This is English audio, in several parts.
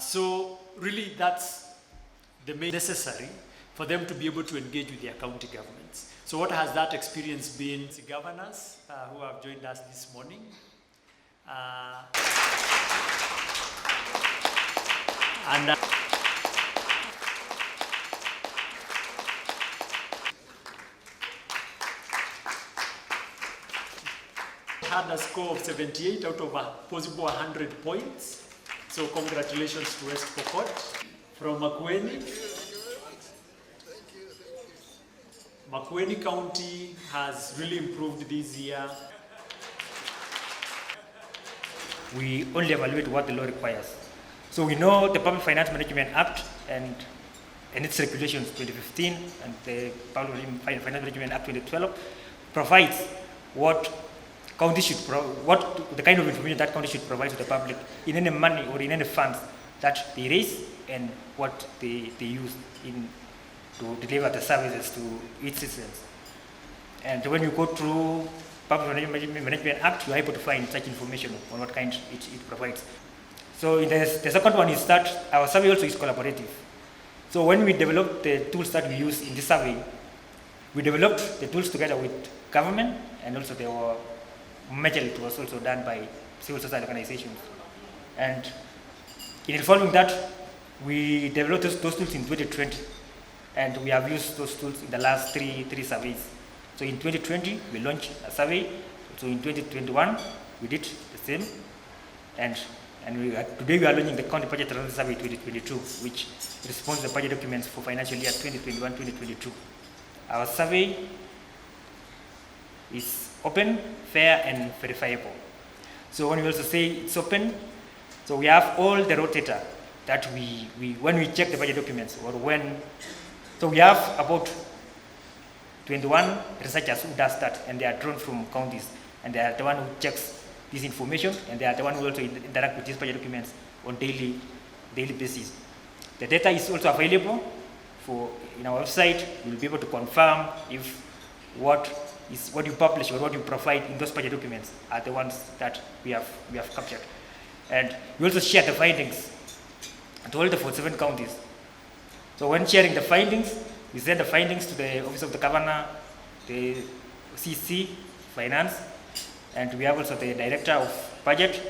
So really that's the main necessary for them to be able to engage with their county governments. So what has that experience been? The governors who have joined us this morning. And had a score of 78 out of a possible 100 points. So congratulations to West Pokot. From Makueni County has really improved this year. We only evaluate what the law requires. So we know the Public Finance Management Act and its regulations 2015 and the Public Finance Management Act 2012 provides what county should what the kind of information that county should provide to the public in any money or in any funds that they raise and what they use to deliver the services to its citizens. And when you go through Public Management Act, you are able to find such information on what kind it provides. So the second one is that our survey also is collaborative. So when we developed the tools that we use in this survey, we developed the tools together with government, and also they were majorly it was also done by civil society organizations. And in following that, we developed those tools in 2020, and we have used those tools in the last three surveys. So in 2020, we launched a survey. So in 2021, we did the same. And today we are launching the County Budget Transparency Survey 2022, which responds to the budget documents for financial year 2021-2022. Our survey is open, fair, and verifiable. So when we also say it's open, so we have all the raw data that when we check the budget documents, so we have about 21 researchers who does that, and they are drawn from counties, and they are the one who checks this information, and they are the one who also interact with these budget documents on daily basis. The data is also available in our website. You will be able to confirm if what you publish or what you provide in those budget documents are the ones that we have captured. And we also share the findings to all the 47 counties. So when sharing the findings, we send the findings to the Office of the Governor, the CC, Finance, and we have also the Director of Budget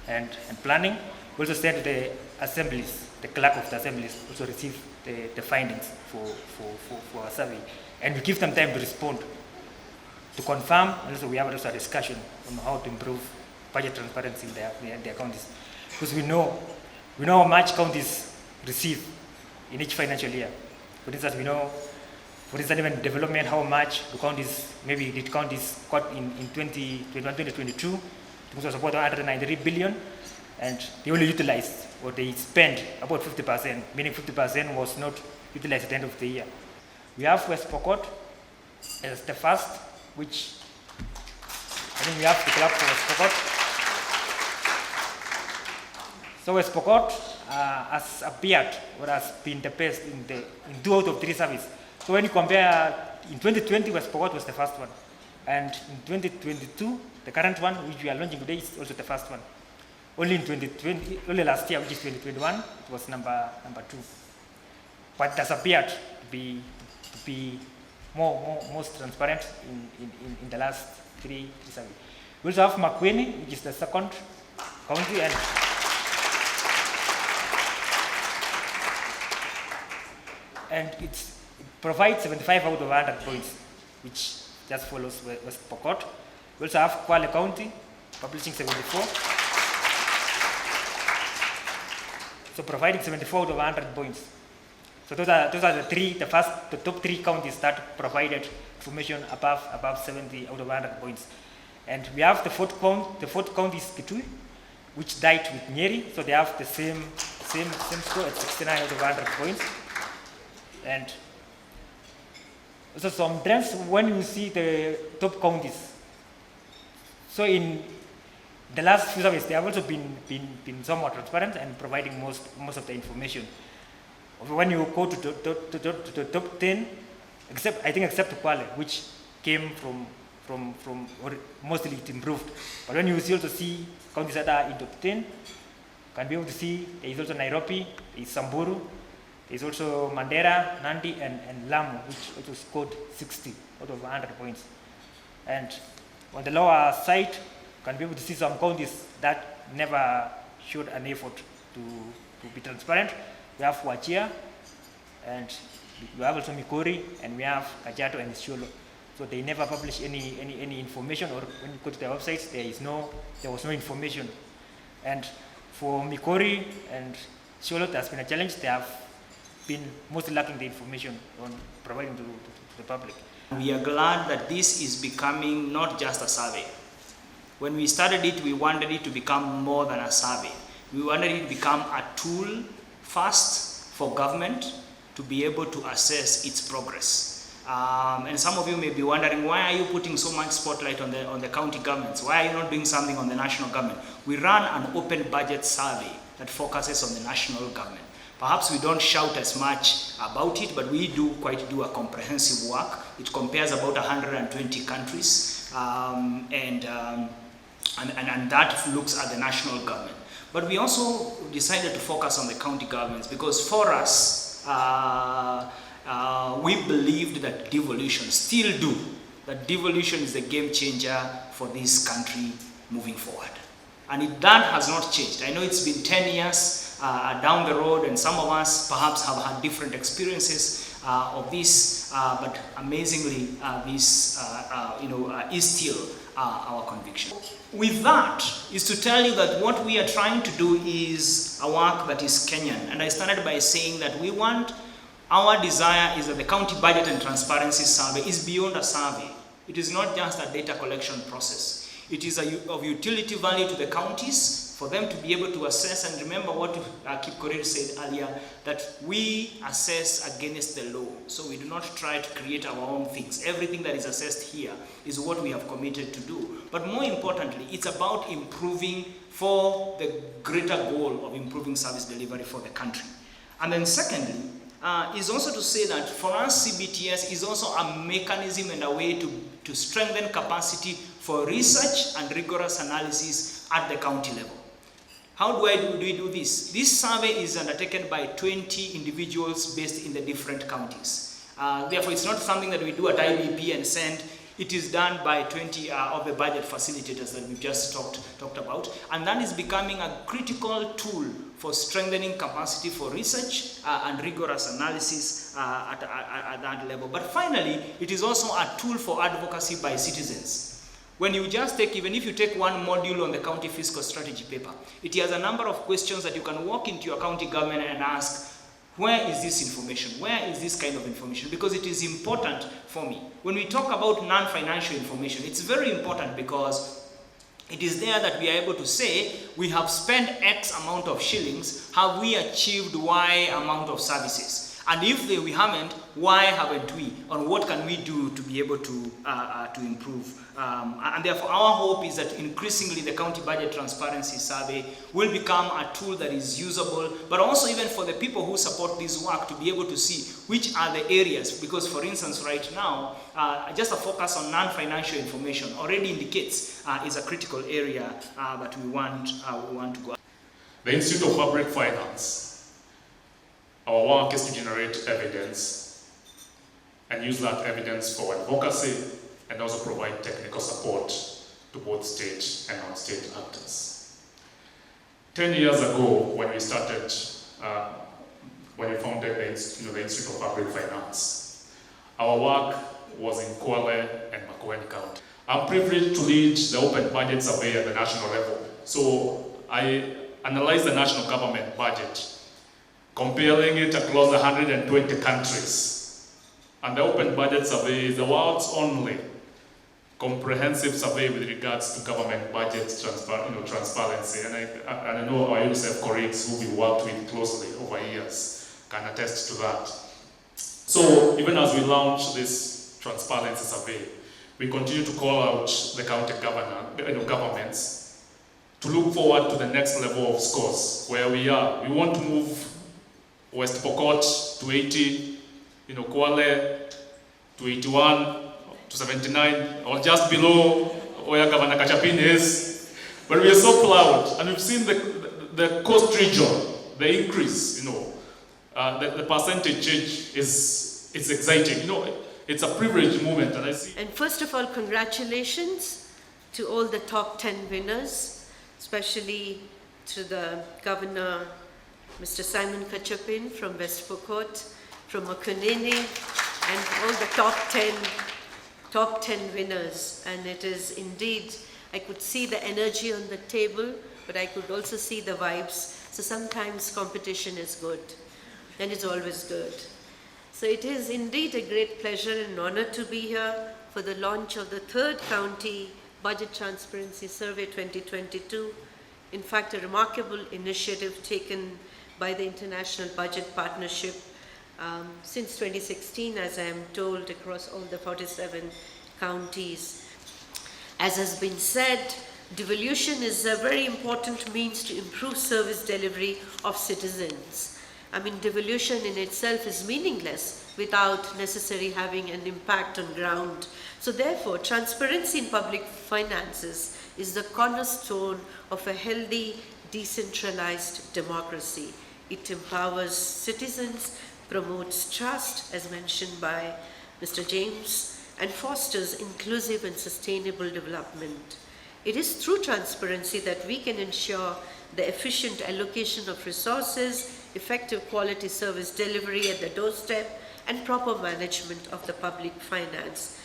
and Planning. We also send to the assemblies, the clerk of the assemblies also receive the findings for our survey. And we give them time to respond, to confirm, and also we have also a discussion on how to improve budget transparency in their counties. Because we know how much counties receive in each financial year. For instance, we know, for instance, even development, how much the counties got in 2021-2022, it was about 193 billion, and they only utilized, or they spent about 50%, meaning 50% was not utilized at the end of the year. We have West Pokot as the first, which I think we have to clap for West Pokot. So West Pokot has appeared or has been the best in 2 out of 3 surveys. So when you compare, in 2020, West Pokot was the first one. And in 2022, the current one, which we are launching today, is also the first one. Only only last year, which is 2021, it was number 2. But it has appeared to be most transparent in the last 3 surveys. We also have Makueni, which is the second county, and it provides 75 out of 100 points, which just follows West Pokot. We also have Kwale County, publishing 74. So providing 74 out of 100 points. So those are the top 3 counties that provided information above 70 out of 100 points. And we have the fourth county is Kitui, which died with Nyeri, so they have the same score at 69 out of 100 points. And so some trends when you see the top counties. So in the last few surveys, they have also been somewhat transparent and providing most of the information. When you go to the top 10, except Kwale, which came from or mostly it improved. But when you also see counties that are in top 10, can be able to see there is also Nairobi, there is Samburu, there is also Mandera, Nandi, and Lamu, which also scored 60 out of 100 points. And on the lower side, can be able to see some counties that never showed an effort to be transparent. We have Wajir, and we have also Migori, and we have Kajiado and Isiolo. So they never publish any information, or when you go to their websites, there was no information. And for Migori and Isiolo, there's been a challenge. They have been mostly lacking the information on providing to the public. We are glad that this is becoming not just a survey. When we started it, we wanted it to become more than a survey. We wanted it to become a tool first for government to be able to assess its progress. And some of you may be wondering, why are you putting so much spotlight on the county governments? Why are you not doing something on the national government? We run an open budget survey that focuses on the national government. Perhaps we don't shout as much about it, but we do a comprehensive work. It compares about 120 countries, and that looks at the national government. But we also decided to focus on the county governments because for us, we believed that devolution, still do, that devolution is the game changer for this country moving forward. And that has not changed. I know it's been 10 years down the road, and some of us perhaps have had different experiences of this, but amazingly, this is still our conviction. With that is to tell you that what we are trying to do is a work that is Kenyan. And I started by saying that our desire is that the county budget and transparency survey is beyond a survey. It is not just a data collection process. It is of utility value to the counties for them to be able to assess, and remember what Kipkorir said earlier, that we assess against the law. So we do not try to create our own things. Everything that is assessed here is what we have committed to do. But more importantly, it's about improving for the greater goal of improving service delivery for the country. And then secondly, is also to say that for us, CBTS is also a mechanism and a way to strengthen capacity for research and rigorous analysis at the county level. How do we do this? This survey is undertaken by 20 individuals based in the different counties. Therefore, it's not something that we do at IBP and send. It is done by 20 of the budget facilitators that we've just talked about. And that is becoming a critical tool for strengthening capacity for research and rigorous analysis at that level. But finally, it is also a tool for advocacy by citizens. When you just even if you take one module on the county fiscal strategy paper, it has a number of questions that you can walk into your county government and ask, where is this information? Where is this kind of information? Because it is important for me. When we talk about non-financial information, it's very important because it is there that we are able to say, we have spent X amount of shillings, have we achieved Y amount of services? And if we haven't, why haven't we? And what can we do to be able to improve? And therefore, our hope is that increasingly the county budget transparency survey will become a tool that is usable, but also even for the people who support this work to be able to see which are the areas. Because for instance, right now, just a focus on non-financial information already indicates is a critical area that we want to go. The Institute of Public Finance, our work is to generate evidence and use that evidence for advocacy and also provide technical support to both state and non-state actors. 10 years ago, when we started, when we founded the Institute of Public Finance, our work was in Kwale and Makueni County. I'm privileged to lead the open budget survey at the national level. So I analyzed the national government budget, comparing it across 120 countries. And the Open Budget Survey is the world's only comprehensive survey with regards to government budget transparency. And I know our UNICEF colleagues who we worked with closely over years can attest to that. So even as we launch this transparency survey, we continue to call out the county governments to look forward to the next level of scores where we are. We want to move West Pokot to 80, Kwale to 81, to 79, or just below where Governor Kachapin is. But we are so proud, and we've seen the the coast region, the increase, the percentage change it's exciting. It's a privileged moment, and I see. And first of all, congratulations to all the top 10 winners, especially to the Governor, Mr. Simon Kachapin from West Pokot, from Makunene, and all the top 10 winners. And it is indeed, I could see the energy on the table, but I could also see the vibes. So sometimes competition is good, and it's always good. So it is indeed a great pleasure and honor to be here for the launch of the third County Budget Transparency Survey 2022. In fact, a remarkable initiative taken by the International Budget Partnership since 2016, as I am told, across all the 47 counties. As has been said, devolution is a very important means to improve service delivery of citizens. I mean, devolution in itself is meaningless without necessarily having an impact on ground. So therefore, transparency in public finances is the cornerstone of a healthy, decentralized democracy. It empowers citizens, promotes trust, as mentioned by Mr. James, and fosters inclusive and sustainable development. It is through transparency that we can ensure the efficient allocation of resources, effective quality service delivery at the doorstep, and proper management of the public finance.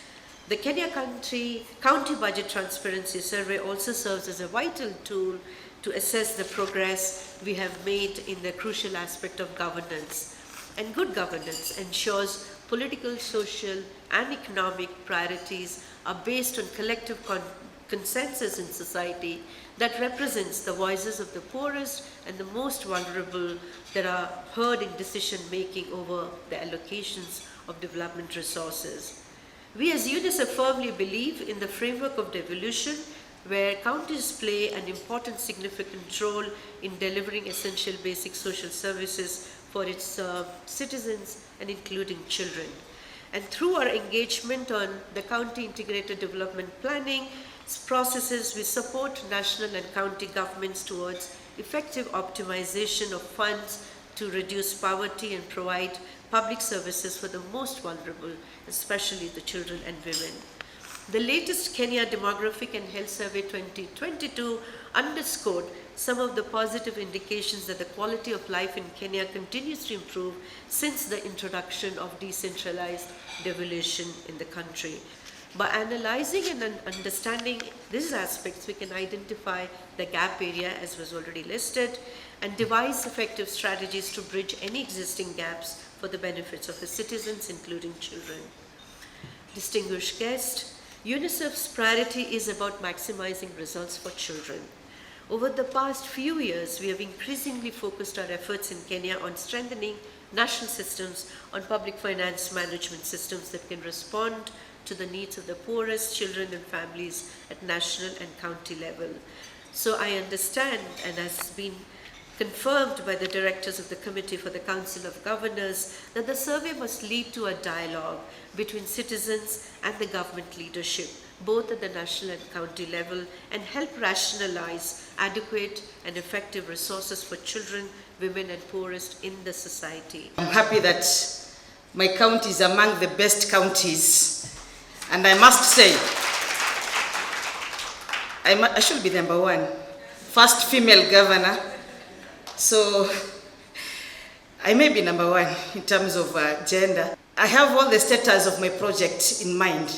The Kenya County Budget Transparency Survey also serves as a vital tool to assess the progress we have made in the crucial aspect of governance. And good governance ensures political, social, and economic priorities are based on collective consensus in society that represents the voices of the poorest and the most vulnerable that are heard in decision making over the allocations of development resources. We as UNICEF firmly believe in the framework of devolution, where counties play an important significant role in delivering essential basic social services for its citizens and including children. And through our engagement on the county integrated development planning processes, we support national and county governments towards effective optimization of funds to reduce poverty and provide public services for the most vulnerable, especially the children and women. The latest Kenya Demographic and Health Survey 2022 underscored some of the positive indications that the quality of life in Kenya continues to improve since the introduction of decentralized devolution in the country. By analyzing and understanding these aspects, we can identify the gap area, as was already listed, and devise effective strategies to bridge any existing gaps for the benefits of the citizens, including children. Distinguished guests, UNICEF's priority is about maximizing results for children. Over the past few years, we have increasingly focused our efforts in Kenya on strengthening national systems, on public finance management systems that can respond to the needs of the poorest children and families at national and county level. So I understand, and has been confirmed by the directors of the Committee for the Council of Governors, that the survey must lead to a dialogue between citizens and the government leadership, both at the national and county level, and help rationalize adequate and effective resources for children, women, and poorest in the society. I'm happy that my county is among the best counties, and I must say, I should be number one, first female governor, so I may be number one in terms of gender. I have all the status of my project in mind.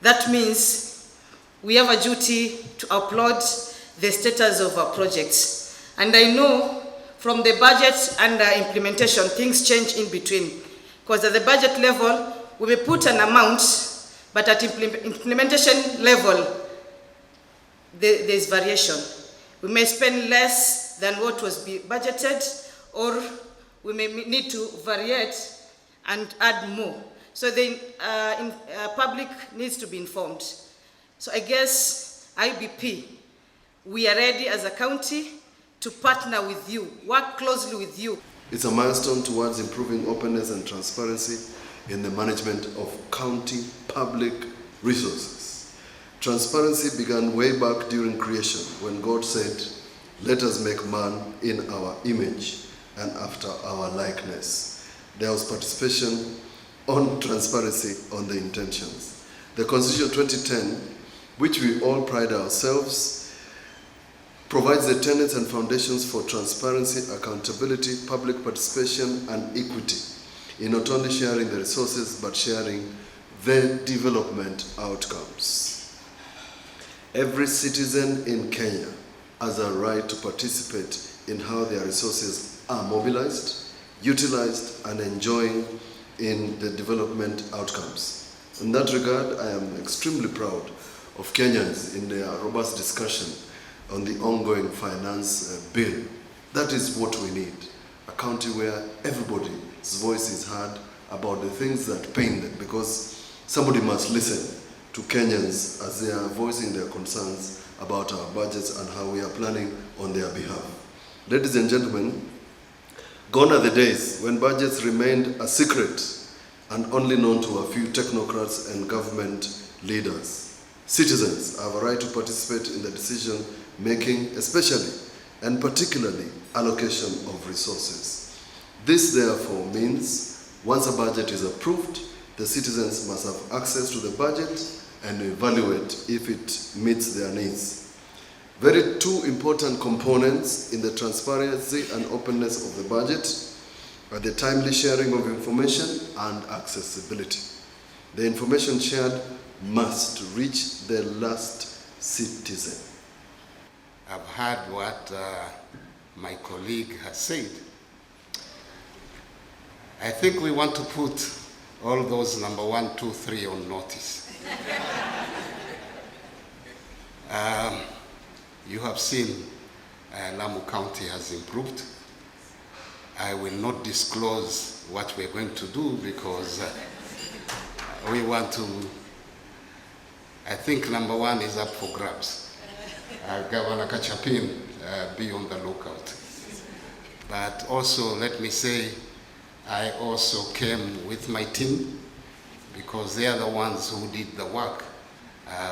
That means we have a duty to upload the status of our projects. And I know from the budget and implementation, things change in between. Because at the budget level, we may put an amount, but at implementation level, there's variation. We may spend less than what was budgeted, or we may need to variate and add more. So the public needs to be informed. So I guess IBP, we are ready as a county to partner with you, work closely with you. It's a milestone towards improving openness and transparency in the management of county public resources. Transparency began way back during creation when God said, Let us make man in our image and after our likeness. There was participation on transparency on the intentions. The Constitution 2010, which we all pride ourselves, provides the tenets and foundations for transparency, accountability, public participation, and equity in not only sharing the resources but sharing the development outcomes. Every citizen in Kenya has a right to participate in how their resources are mobilized, utilized, and enjoying in the development outcomes. In that regard, I am extremely proud of Kenyans in their robust discussion on the ongoing finance bill. That is what we need, a country where everybody's voice is heard about the things that pain them, because somebody must listen to Kenyans as they are voicing their concerns about our budgets and how we are planning on their behalf. Ladies and gentlemen, gone are the days when budgets remained a secret and only known to a few technocrats and government leaders. Citizens have a right to participate in the decision making, especially and particularly allocation of resources. This therefore means once a budget is approved, the citizens must have access to the budget and evaluate if it meets their needs. Very two important components in the transparency and openness of the budget are the timely sharing of information and accessibility. The information shared must reach the last citizen. I've heard what my colleague has said. I think we want to put all those number 1, 2, 3 on notice. You have seen Lamu County has improved. I will not disclose what we're going to do because we want to, I think number 1 is up for grabs. Governor Kachapin, be on the lookout. But also let me say, I also came with my team because they are the ones who did the work,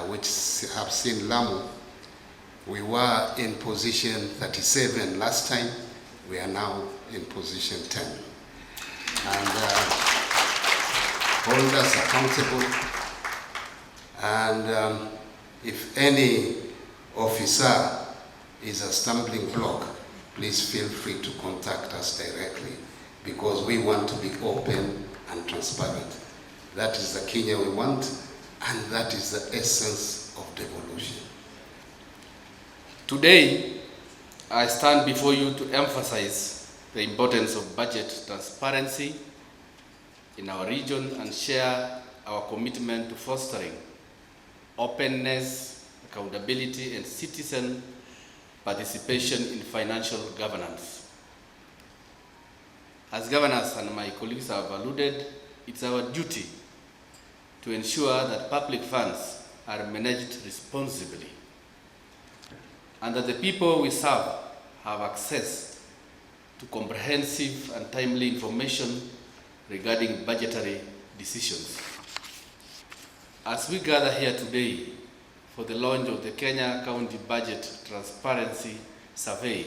which have seen Lamu. We were in position 37 last time. We are now in position 10. And hold us accountable. And if any officer is a stumbling block, please feel free to contact us directly because we want to be open and transparent. That is the Kenya we want, and that is the essence of devolution. Today, I stand before you to emphasize the importance of budget transparency in our region and share our commitment to fostering openness, accountability, and citizen participation in financial governance. As governors and my colleagues have alluded, it's our duty to ensure that public funds are managed responsibly and that the people we serve have access to comprehensive and timely information regarding budgetary decisions. As we gather here today for the launch of the Kenya County Budget Transparency Survey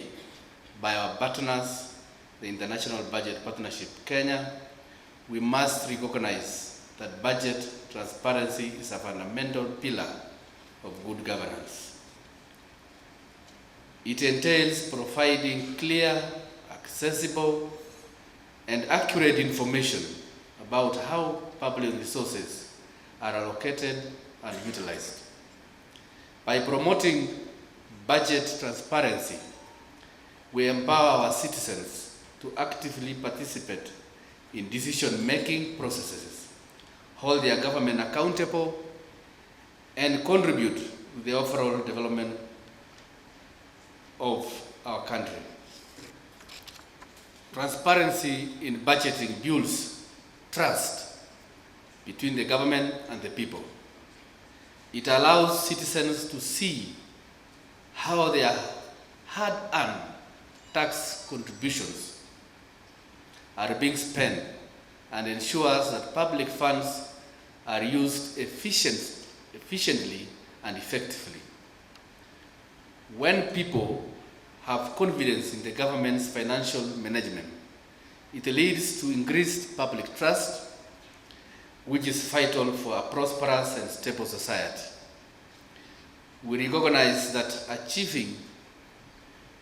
by our partners, the International Budget Partnership Kenya, we must recognize that budget transparency is a fundamental pillar of good governance. It entails providing clear, accessible, and accurate information about how public resources are allocated and utilized. By promoting budget transparency, we empower our citizens to actively participate in decision-making processes, hold their government accountable, and contribute to the overall development of our country. Transparency in budgeting builds trust between the government and the people. It allows citizens to see how their hard-earned tax contributions are being spent and ensures that public funds are used efficiently and effectively. When people have confidence in the government's financial management. It leads to increased public trust, which is vital for a prosperous and stable society. We recognize that achieving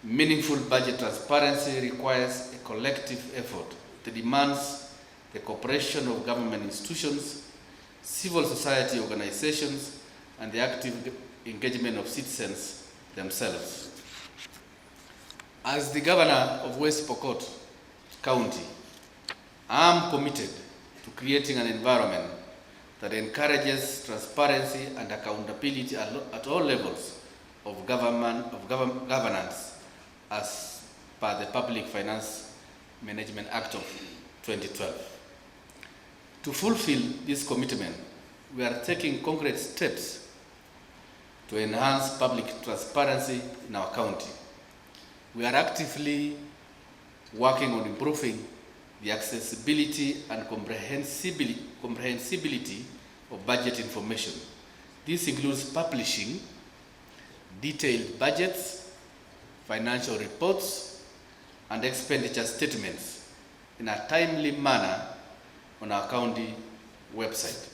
meaningful budget transparency requires a collective effort that demands the cooperation of government institutions, civil society organizations, and the active engagement of citizens themselves. As the Governor of West Pokot County, I am committed to creating an environment that encourages transparency and accountability at all levels of governance as per the Public Finance Management Act of 2012. To fulfill this commitment, we are taking concrete steps to enhance public transparency in our county. We are actively working on improving the accessibility and comprehensibility of budget information. This includes publishing detailed budgets, financial reports, and expenditure statements in a timely manner on our county website.